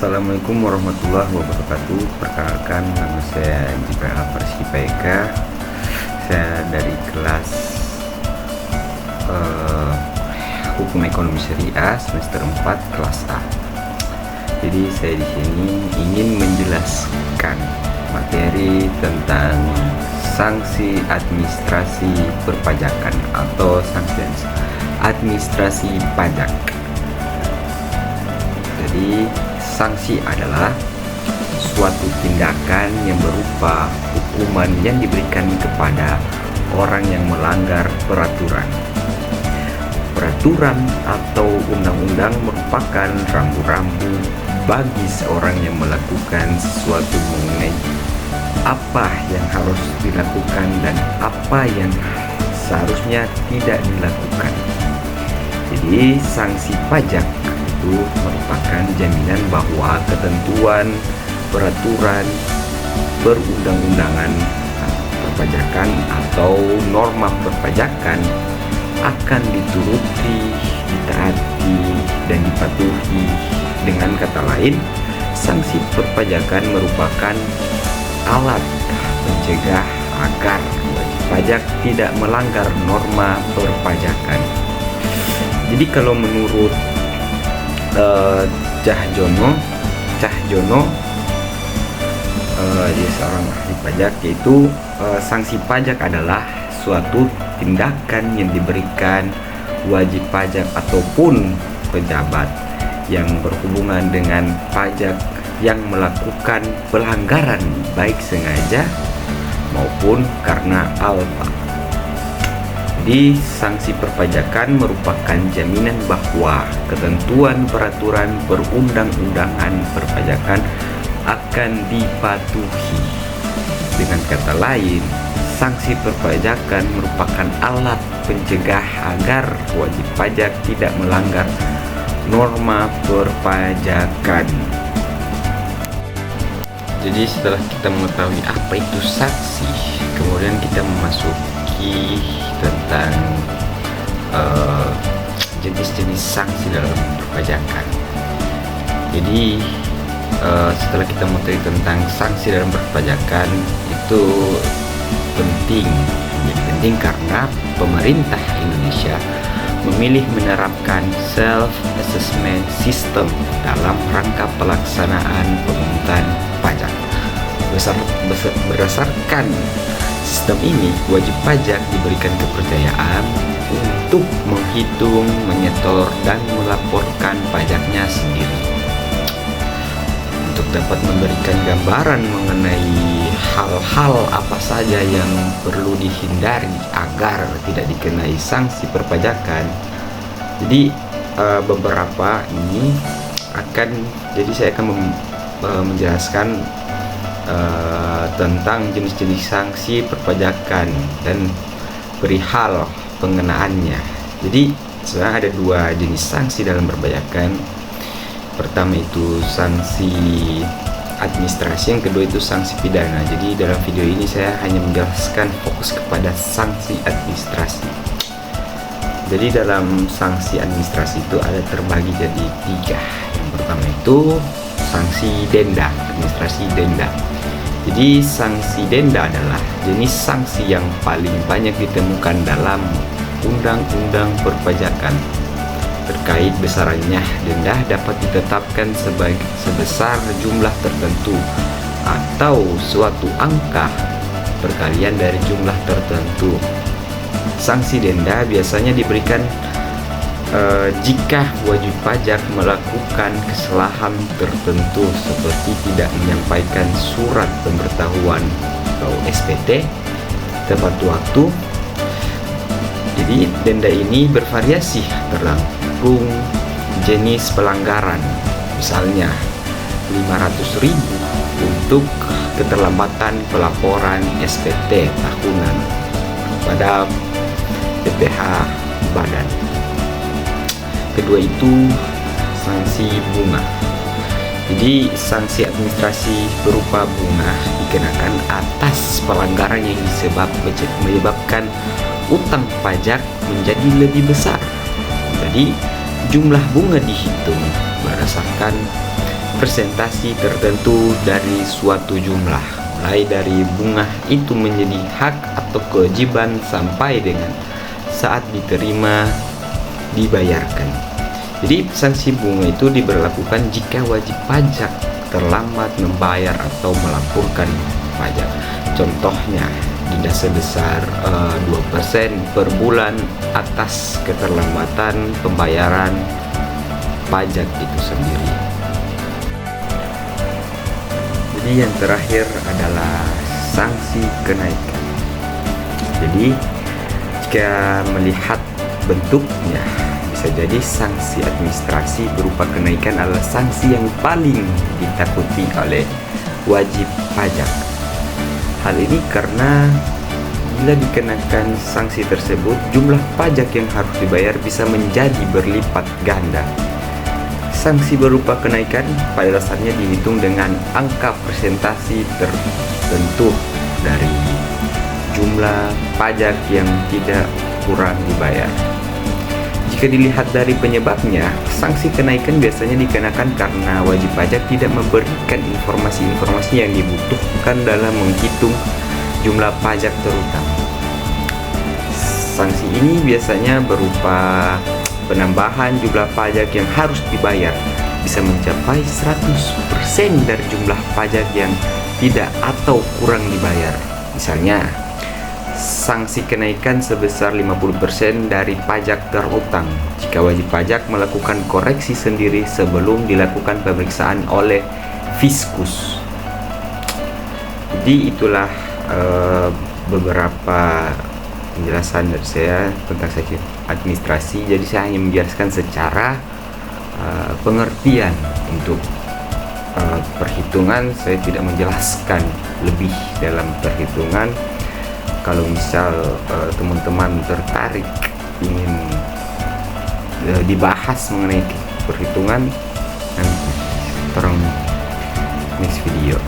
Assalamualaikum warahmatullahi wabarakatuh. Perkenalkan, nama saya JPA Farsi Paeka. Saya dari kelas Hukum Ekonomi Syariah semester 4 kelas A. Jadi saya di sini ingin menjelaskan materi tentang sanksi administrasi perpajakan atau sanksi administrasi pajak. Jadi sanksi adalah suatu tindakan yang berupa hukuman yang diberikan kepada orang yang melanggar peraturan. Peraturan atau undang-undang merupakan rambu-rambu bagi seorang yang melakukan sesuatu mengenai apa yang harus dilakukan dan apa yang seharusnya tidak dilakukan. Jadi sanksi pajak itu merupakan jaminan bahwa ketentuan peraturan perundang-undangan perpajakan atau norma perpajakan akan dituruti, ditaati, dan dipatuhi. Dengan kata lain, sanksi perpajakan merupakan alat mencegah agar wajib pajak tidak melanggar norma perpajakan. Jadi kalau menurut Cahjono, dia seorang ahli pajak, yaitu sanksi pajak adalah suatu tindakan yang diberikan wajib pajak ataupun pejabat yang berhubungan dengan pajak yang melakukan pelanggaran baik sengaja maupun karena alpa. Jadi sanksi perpajakan merupakan jaminan bahwa ketentuan peraturan perundang-undangan perpajakan akan dipatuhi. Dengan kata lain, sanksi perpajakan merupakan alat pencegah agar wajib pajak tidak melanggar norma perpajakan. Jadi setelah kita mengetahui apa itu sanksi, kemudian kita memasuki tentang jenis-jenis sanksi dalam perpajakan. Jadi setelah kita mengetahui tentang sanksi dalam perpajakan, itu penting karena pemerintah Indonesia memilih menerapkan self-assessment system dalam rangka pelaksanaan pemungutan pajak. Berdasarkan sistem ini, wajib pajak diberikan kepercayaan untuk menghitung, menyetor, dan melaporkan pajaknya sendiri. Untuk dapat memberikan gambaran mengenai hal-hal apa saja yang perlu dihindari agar tidak dikenai sanksi perpajakan, jadi beberapa ini saya akan menjelaskan tentang jenis-jenis sanksi perpajakan dan perihal pengenaannya. Jadi sebenarnya ada dua jenis sanksi dalam perpajakan. Pertama itu sanksi administrasi, yang kedua itu sanksi pidana. Jadi dalam video ini saya hanya menjelaskan fokus kepada sanksi administrasi. Jadi dalam sanksi administrasi itu ada terbagi jadi 3. Yang pertama itu sanksi denda, administrasi denda. Jadi sanksi denda adalah jenis sanksi yang paling banyak ditemukan dalam undang-undang perpajakan. Terkait besarannya, denda dapat ditetapkan sebesar jumlah tertentu atau suatu angka perkalian dari jumlah tertentu. Sanksi denda biasanya diberikan jika wajib pajak melakukan kesalahan tertentu seperti tidak menyampaikan surat pemberitahuan atau SPT tepat waktu. Jadi denda ini bervariasi tergantung jenis pelanggaran. Misalnya 500.000 untuk keterlambatan pelaporan SPT tahunan pada PPh badan. Kedua itu sanksi bunga. Jadi sanksi administrasi berupa bunga dikenakan atas pelanggaran yang menyebabkan utang pajak menjadi lebih besar. Jadi jumlah bunga dihitung berdasarkan presentasi tertentu dari suatu jumlah, mulai dari bunga itu menjadi hak atau kewajiban sampai dengan saat diterima dibayarkan. Jadi sanksi bunga itu diberlakukan jika wajib pajak terlambat membayar atau melaporkan pajak. Contohnya denda sebesar 2% per bulan atas keterlambatan pembayaran pajak itu sendiri. Jadi yang terakhir adalah sanksi kenaikan. Jadi jika melihat bentuknya, bisa jadi sanksi administrasi berupa kenaikan adalah sanksi yang paling ditakuti oleh wajib pajak. Hal ini karena bila dikenakan sanksi tersebut, jumlah pajak yang harus dibayar bisa menjadi berlipat ganda. Sanksi berupa kenaikan pada dasarnya dihitung dengan angka persentase tertentu dari jumlah pajak yang tidak kurang dibayar. Jika dilihat dari penyebabnya, sanksi kenaikan biasanya dikenakan karena wajib pajak tidak memberikan informasi-informasi yang dibutuhkan dalam menghitung jumlah pajak terutama. Sanksi ini biasanya berupa penambahan jumlah pajak yang harus dibayar bisa mencapai 100% dari jumlah pajak yang tidak atau kurang dibayar. Misalnya, sanksi kenaikan sebesar 50% dari pajak terutang jika wajib pajak melakukan koreksi sendiri sebelum dilakukan pemeriksaan oleh Fiskus. Jadi itulah beberapa penjelasan dari saya tentang sanksi administrasi. Jadi saya hanya menjelaskan secara pengertian untuk perhitungan. Saya tidak menjelaskan lebih dalam perhitungan. Kalau misal teman-teman tertarik ingin dibahas mengenai perhitungan, nanti tolong next video.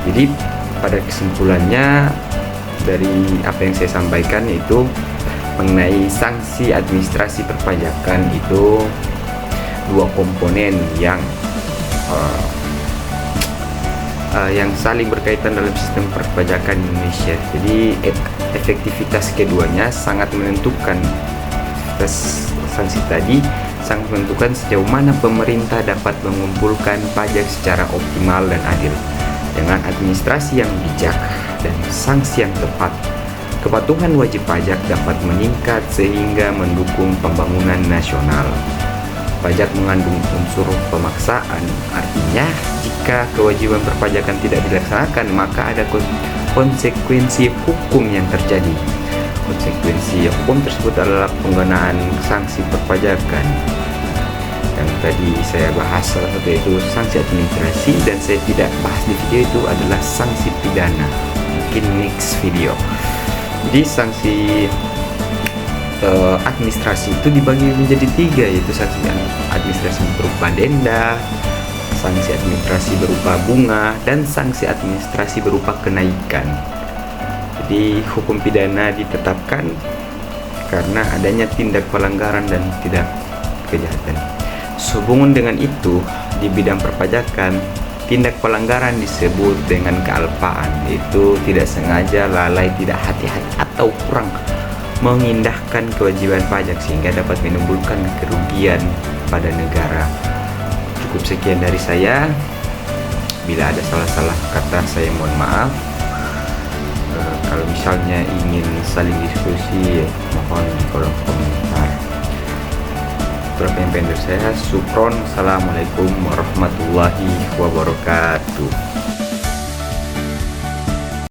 Jadi pada kesimpulannya dari apa yang saya sampaikan yaitu mengenai sanksi administrasi perpajakan itu dua komponen yang saling berkaitan dalam sistem perpajakan Indonesia. Jadi efektivitas keduanya sangat menentukan. Sanksi tadi sangat menentukan sejauh mana pemerintah dapat mengumpulkan pajak secara optimal dan adil. Dengan administrasi yang bijak dan sanksi yang tepat, kepatuhan wajib pajak dapat meningkat sehingga mendukung pembangunan nasional. Pajak mengandung unsur pemaksaan, artinya jika kewajiban perpajakan tidak dilaksanakan, maka ada konsekuensi hukum yang terjadi. Konsekuensi hukum tersebut adalah penggunaan sanksi perpajakan. Yang tadi saya bahas salah satu yaitu sanksi administrasi, dan saya tidak bahas di video itu adalah sanksi pidana. Mungkin next video. Jadi sanksi administrasi itu dibagi menjadi tiga, yaitu sanksi administrasi berupa denda, sanksi administrasi berupa bunga, dan sanksi administrasi berupa kenaikan. Jadi hukum pidana ditetapkan karena adanya tindak pelanggaran dan tidak kejahatan. Sehubungan dengan itu, di bidang perpajakan, tindak pelanggaran disebut dengan kealpaan, yaitu tidak sengaja, lalai, tidak hati-hati, atau kurang mengindahkan kewajiban pajak sehingga dapat menimbulkan kerugian pada negara. Cukup sekian dari saya. Bila ada salah-salah kata, saya mohon maaf. Kalau misalnya ingin saling diskusi, mohon di kolom komentar. Berapa yang pendek saya, Supron. Assalamualaikum warahmatullahi wabarakatuh.